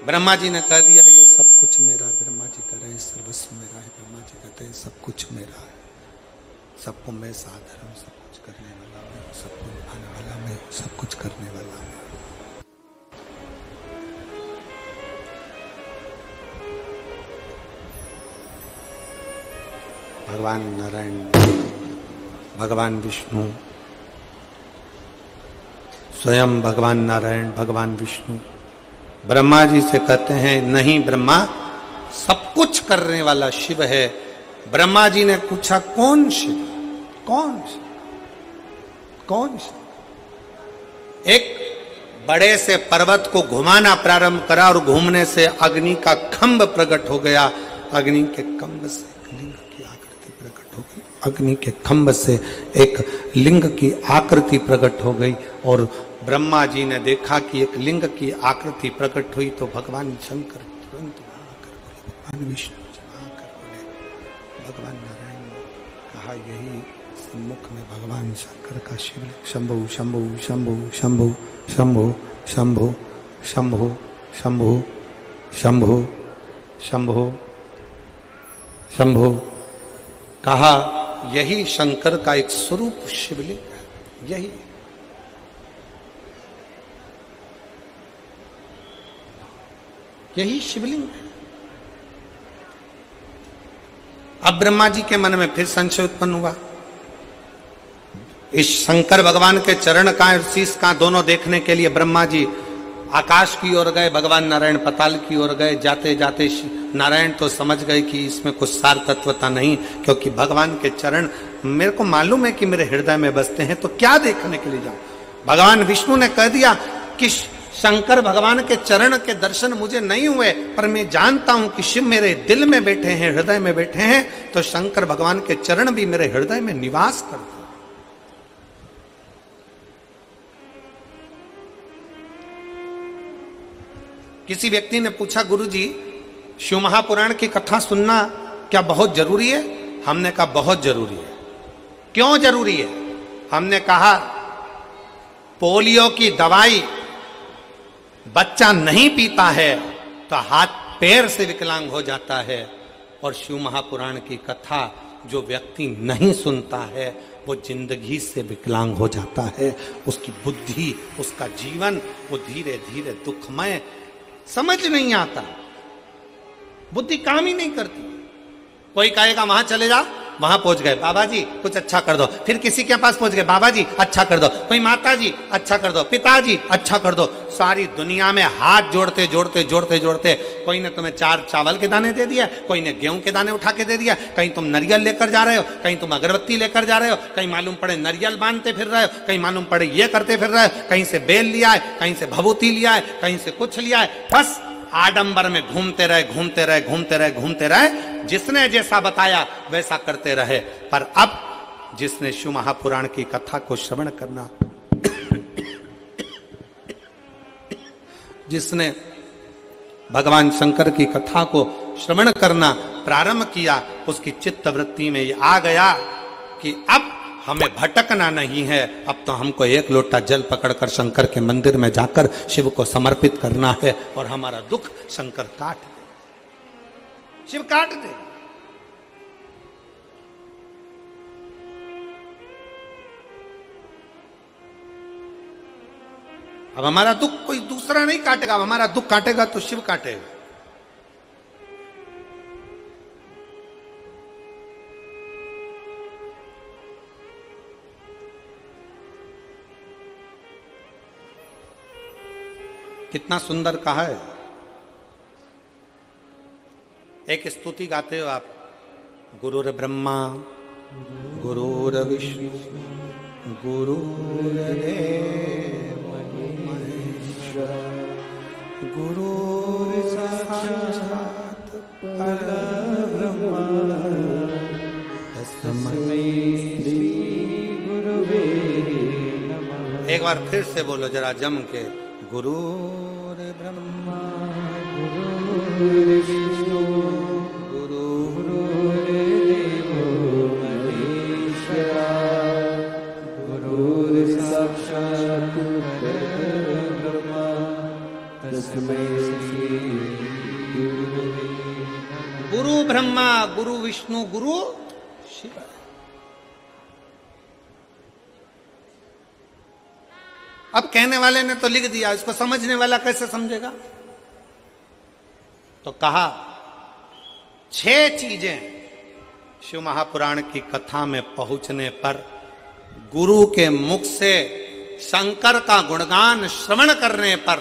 ब्रह्मा जी ने कह दिया ये सब कुछ मेरा। ब्रह्मा जी कह रहे हैं सर्वस्व मेरा है। ब्रह्मा जी कहते हैं सब कुछ मेरा है, सबको मैं साधर हूँ, सब कुछ करने वाला मैं, सबको निभाने वाला मैं, सब कुछ करने वाला मैं। भगवान नारायण, भगवान विष्णु, स्वयं भगवान नारायण, भगवान विष्णु ब्रह्मा जी से कहते हैं नहीं ब्रह्मा, सब कुछ करने वाला शिव है। ब्रह्मा जी ने पूछा कौन शिव, कौन शिव, कौन शिव? एक बड़े से पर्वत को घुमाना प्रारंभ करा और घूमने से अग्नि का खंभ प्रकट हो गया। अग्नि के खंभ से लिंग की आकृति प्रकट हो गई। अग्नि के खंभ से एक लिंग की आकृति प्रकट हो गई और ब्रह्मा जी ने देखा कि एक लिंग की आकृति प्रकट हुई तो भगवान शंकर तुरंत वहां आकर बोले, भगवान विष्णु जी वहां आकर बोले, भगवान नारायण ने कहा यही सम्मुख में भगवान शंकर का शिवलिंग। शंभु शंभु शंभु शंभु शंभु शंभु शंभु शंभु शंभु शंभु शंभु कहा यही शंकर का एक स्वरूप शिवलिंग है। यही यही शिवलिंग है। अब ब्रह्मा जी के मन में फिर संशय उत्पन्न हुआ। इस शंकर भगवान के चरण का और शीश का दोनों देखने के लिए ब्रह्मा जी आकाश की ओर गए, भगवान नारायण पताल की ओर गए। जाते जाते नारायण तो समझ गए कि इसमें कुछ सार तत्वता नहीं, क्योंकि भगवान के चरण मेरे को मालूम है कि मेरे हृदय में बसते हैं, तो क्या देखने के लिए जाऊं। भगवान विष्णु ने कह दिया कि शंकर भगवान के चरण के दर्शन मुझे नहीं हुए, पर मैं जानता हूं कि शिव मेरे दिल में बैठे हैं, हृदय में बैठे हैं, तो शंकर भगवान के चरण भी मेरे हृदय में निवास करते हैं। किसी व्यक्ति ने पूछा गुरुजी शिव महापुराण की कथा सुनना क्या बहुत जरूरी है? हमने कहा बहुत जरूरी है। क्यों जरूरी है? हमने कहा पोलियो की दवाई बच्चा नहीं पीता है तो हाथ पैर से विकलांग हो जाता है, और शिव महापुराण की कथा जो व्यक्ति नहीं सुनता है वो जिंदगी से विकलांग हो जाता है। उसकी बुद्धि, उसका जीवन वो धीरे धीरे दुखमय, समझ नहीं आता, बुद्धि काम ही नहीं करती। कोई कहेगा वहां चले जा, वहां पहुंच गए, बाबा जी कुछ अच्छा कर दो, फिर किसी के पास पहुंच गए, बाबा जी अच्छा कर दो, कोई माता जी अच्छा कर दो, पिताजी अच्छा कर दो। सारी दुनिया में हाथ जोड़ते जोड़ते जोड़ते जोड़ते कोई ने तुम्हें 4 चावल के दाने दे दिया, कोई ने गेहूं के दाने उठा के दे दिया, कहीं तुम नारियल लेकर जा रहे हो, कहीं तुम अगरबत्ती लेकर जा रहे हो, कहीं मालूम पड़े नारियल बांधते फिर रहे हो, कहीं मालूम पड़े ये करते फिर रहे हो, कहीं से बेल लिया है, कहीं से भभूति लिया है, कहीं से कुछ लिया है। बस आडंबर में घूमते रहे घूमते रहे घूमते रहे घूमते रहे, जिसने जैसा बताया वैसा करते रहे। पर अब जिसने शिव महापुराण की कथा को श्रवण करना, जिसने भगवान शंकर की कथा को श्रवण करना प्रारंभ किया, उसकी चित्त वृत्ति में ये आ गया कि अब हमें भटकना नहीं है, अब तो हमको एक लोटा जल पकड़कर शंकर के मंदिर में जाकर शिव को समर्पित करना है और हमारा दुख शंकर काट दे, शिव काट दे। अब हमारा दुख कोई दूसरा नहीं काटेगा, अब हमारा दुख काटेगा तो शिव काटेगा। कितना सुंदर कहा है। एक स्तुति गाते हो आप, गुरुर ब्रह्मा गुरुर विष्णु गुरुर्देव महेश्वर गुरुर साक्षात् परब्रह्म तस्मै श्री गुरुवे नमः। एक बार फिर से बोलो जरा जम के, गुरुर ब्रह्मा गुरुर्विष्णु गुरुर्देवो महेश्वरा गुरुर्साक्षात् परब्रह्म तस्मै श्री गुरुवे नमः। गुरु ब्रह्मा गुरु विष्णु गुरु शिव। अब कहने वाले ने तो लिख दिया, इसको समझने वाला कैसे समझेगा? तो कहा 6 चीजें शिव महापुराण की कथा में पहुंचने पर, गुरु के मुख से शंकर का गुणगान श्रवण करने पर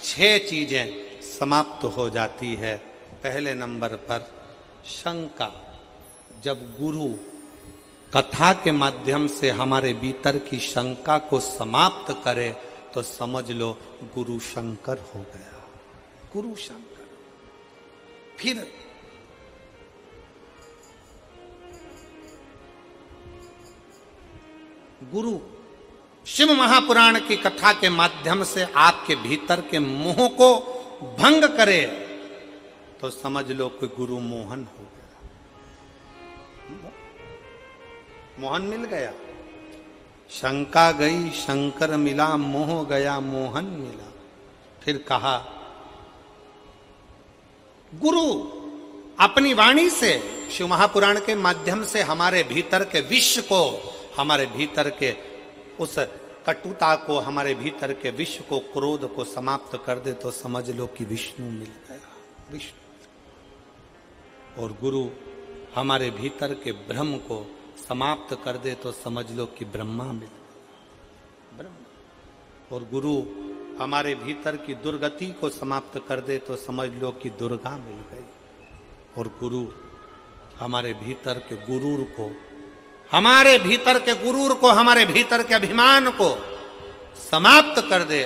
6 चीजें समाप्त हो जाती है। पहले नंबर पर शंका। जब गुरु कथा के माध्यम से हमारे भीतर की शंका को समाप्त करे तो समझ लो गुरु शंकर हो गया। गुरु शंकर। फिर गुरु शिव महापुराण की कथा के माध्यम से आपके भीतर के मोह को भंग करे तो समझ लो कि गुरु मोहन हो गया। मोहन मिल गया। शंका गई शंकर मिला, मोह गया मोहन मिला। फिर कहा गुरु अपनी वाणी से शिव महापुराण के माध्यम से हमारे भीतर के विश्व को, हमारे भीतर के उस कटुता को, हमारे भीतर के विश्व को, क्रोध को समाप्त कर दे तो समझ लो कि विष्णु मिल गया। विष्णु। और गुरु हमारे भीतर के भ्रम को समाप्त कर दे तो समझ लो कि ब्रह्मा मिल गया। ब्रह्मा। और गुरु हमारे भीतर की दुर्गति को समाप्त कर दे तो समझ लो कि दुर्गा मिल गई। और गुरु हमारे भीतर के गुरूर को, हमारे भीतर के गुरूर को, हमारे भीतर के अभिमान को समाप्त कर दे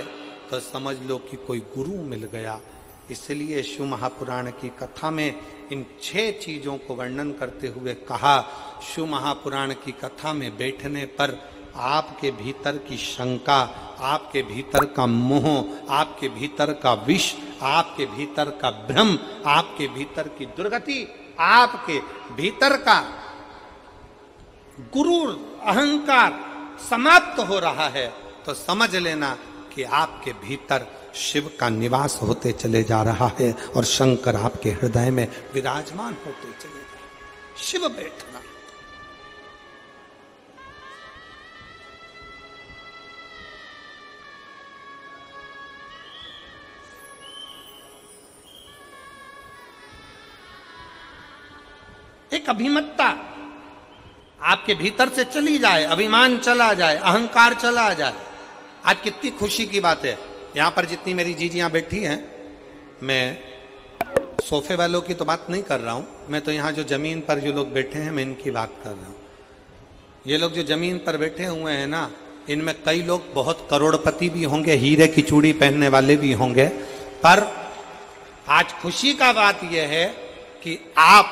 तो समझ लो कि कोई गुरु मिल गया। इसलिए शिव महापुराण की कथा में इन 6 चीजों को वर्णन करते हुए कहा, शिव महापुराण की कथा में बैठने पर आपके भीतर की शंका, आपके भीतर का मोह, आपके भीतर का विष, आपके भीतर का भ्रम, आपके भीतर की दुर्गति, आपके भीतर का गुरूर अहंकार समाप्त हो रहा है तो समझ लेना कि आपके भीतर शिव का निवास होते चले जा रहा है और शंकर आपके हृदय में विराजमान होते चले जा रहे हैं। शिव बैठना। एक अभिमत्ता आपके भीतर से चली जाए, अभिमान चला जाए, अहंकार चला जाए। आज कितनी खुशी की बात है, यहां पर जितनी मेरी जीजियां बैठी हैं, मैं सोफे वालों की तो बात नहीं कर रहा हूं, मैं तो यहां जो जमीन पर जो लोग बैठे हैं मैं इनकी बात कर रहा हूं। ये लोग जो जमीन पर बैठे हुए हैं ना, इनमें कई लोग बहुत करोड़पति भी होंगे, हीरे की चूड़ी पहनने वाले भी होंगे, पर आज खुशी का बात यह है कि आप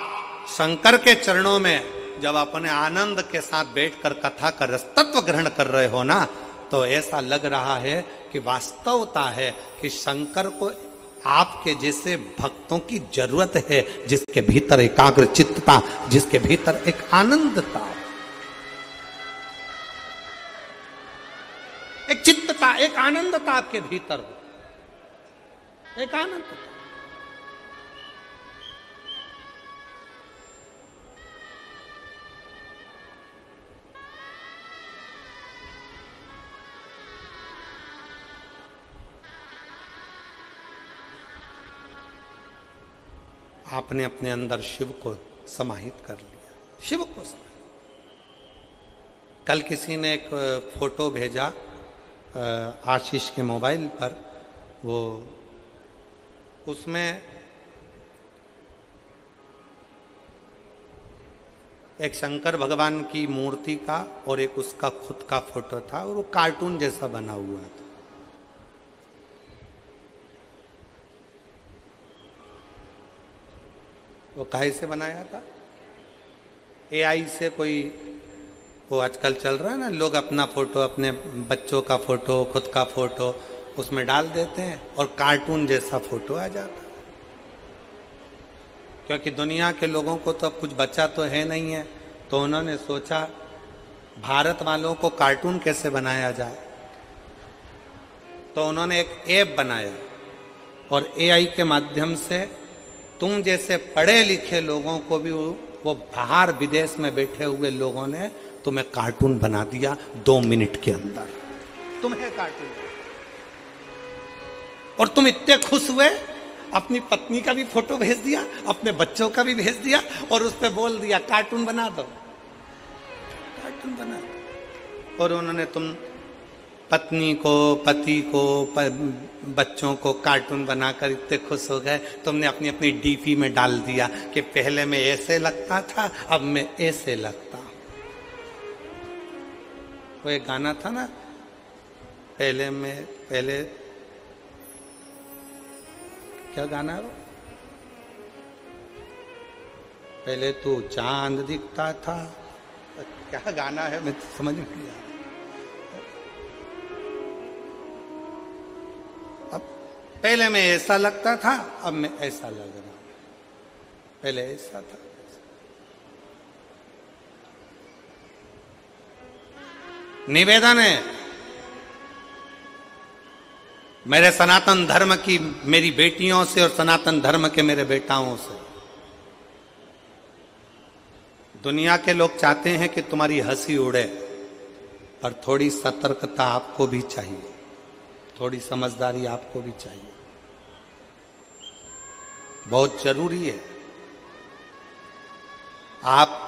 शंकर के चरणों में जब अपने आनंद के साथ बैठकर कथा का रसतत्व ग्रहण कर रहे हो ना, तो ऐसा लग रहा है कि वास्तवता है कि शंकर को आपके जैसे भक्तों की जरूरत है, जिसके भीतर एकाग्र चित्तता, जिसके भीतर एक आनंदता, एक चित्तता, एक आनंदता आपके भीतर हो, एक आनंदता। आपने अपने अंदर शिव को समाहित कर लिया, शिव को समाहित। कल किसी ने एक फोटो भेजा आशीष के मोबाइल पर, वो उसमें एक शंकर भगवान की मूर्ति का और एक उसका खुद का फोटो था और वो कार्टून जैसा बना हुआ था। वो काहे से बनाया था? एआई से कोई, वो आजकल चल रहा है ना, लोग अपना फोटो, अपने बच्चों का फोटो, खुद का फोटो उसमें डाल देते हैं और कार्टून जैसा फोटो आ जाता है। क्योंकि दुनिया के लोगों को तो अब कुछ बचा तो है नहीं है, तो उन्होंने सोचा भारत वालों को कार्टून कैसे बनाया जाए, तो उन्होंने एक ऐप बनाया और एआई के माध्यम से तुम जैसे पढ़े लिखे लोगों को भी वो बाहर विदेश में बैठे हुए लोगों ने तुम्हें कार्टून बना दिया 2 मिनट के अंदर, तुम्हें कार्टून। और तुम इतने खुश हुए, अपनी पत्नी का भी फोटो भेज दिया, अपने बच्चों का भी भेज दिया और उस पर बोल दिया कार्टून बना दो, कार्टून बना दो। और उन्होंने तुम पत्नी को, पति को, बच्चों को कार्टून बनाकर इतने खुश हो गए, तुमने अपनी अपनी डीपी में डाल दिया कि पहले मैं ऐसे लगता था, अब मैं ऐसे लगता हूं। वो एक गाना था ना, पहले क्या गाना है वो? पहले तो चांद दिखता था, क्या गाना है मैं समझ नहीं आया। अब पहले मैं ऐसा लगता था, अब मैं ऐसा लग रहा हूं, पहले ऐसा था। निवेदन है मेरे सनातन धर्म की मेरी बेटियों से और सनातन धर्म के मेरे बेटाओं से, दुनिया के लोग चाहते हैं कि तुम्हारी हंसी उड़े, पर थोड़ी सतर्कता आपको भी चाहिए, थोड़ी समझदारी आपको भी चाहिए, बहुत जरूरी है। आप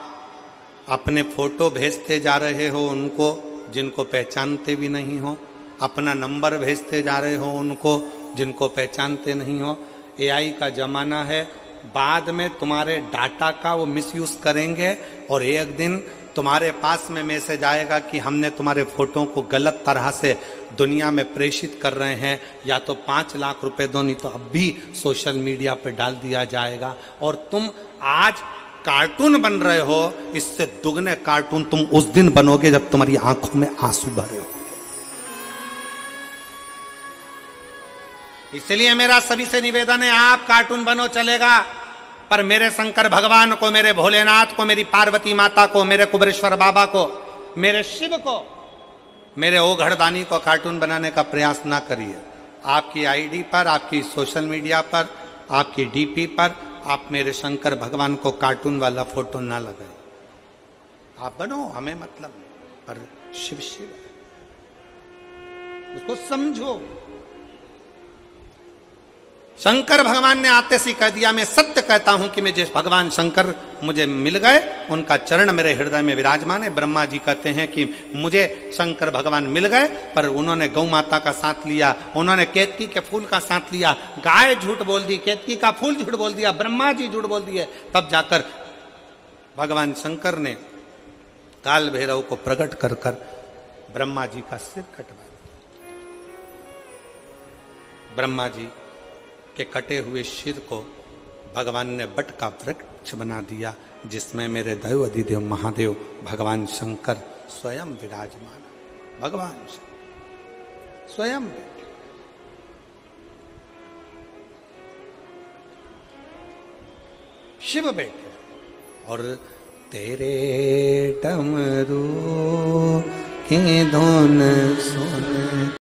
अपने फोटो भेजते जा रहे हो उनको जिनको पहचानते भी नहीं हो, अपना नंबर भेजते जा रहे हो उनको जिनको पहचानते नहीं हो। एआई का जमाना है, बाद में तुम्हारे डाटा का वो मिसयूज करेंगे और एक दिन तुम्हारे पास में मैसेज आएगा कि हमने तुम्हारे फोटो को गलत तरह से दुनिया में प्रेषित कर रहे हैं, या तो 5 लाख रुपए दो, नहीं तो अब भी सोशल मीडिया पे डाल दिया जाएगा। और तुम आज कार्टून बन रहे हो, इससे दुगने कार्टून तुम उस दिन बनोगे जब तुम्हारी आंखों में आंसू भरे हो। इसलिए मेरा सभी से निवेदन है, आप कार्टून बनो चलेगा, पर मेरे शंकर भगवान को, मेरे भोलेनाथ को, मेरी पार्वती माता को, मेरे कुबेरेश्वर बाबा को, मेरे शिव को, मेरे ओघड़दानी को कार्टून बनाने का प्रयास ना करिए। आपकी आईडी पर, आपकी सोशल मीडिया पर, आपकी डीपी पर आप मेरे शंकर भगवान को कार्टून वाला फोटो ना लगाए। आप बनो, हमें मतलब नहीं, पर शिव शिव उसको समझो। शंकर भगवान ने आते से कह दिया, मैं सत्य कहता हूं कि मैं जिस भगवान शंकर मुझे मिल गए, उनका चरण मेरे हृदय में विराजमान है। ब्रह्मा जी कहते हैं कि मुझे शंकर भगवान मिल गए, पर उन्होंने गौ माता का साथ लिया, उन्होंने केतकी के फूल का साथ लिया, गाय झूठ बोल दी, केतकी का फूल झूठ बोल दिया, ब्रह्मा जी झूठ बोल दिए, तब जाकर भगवान शंकर ने काल भैरव को प्रकट कर कर ब्रह्मा जी का सिर कटवा दिया। ब्रह्मा जी के कटे हुए सिर को भगवान ने बट का वृक्ष बना दिया, जिसमें मेरे दैव अधिदेव महादेव भगवान शंकर स्वयं विराजमान। भगवान स्वयं शिव बैठे और तेरे डमरू की धुन सुन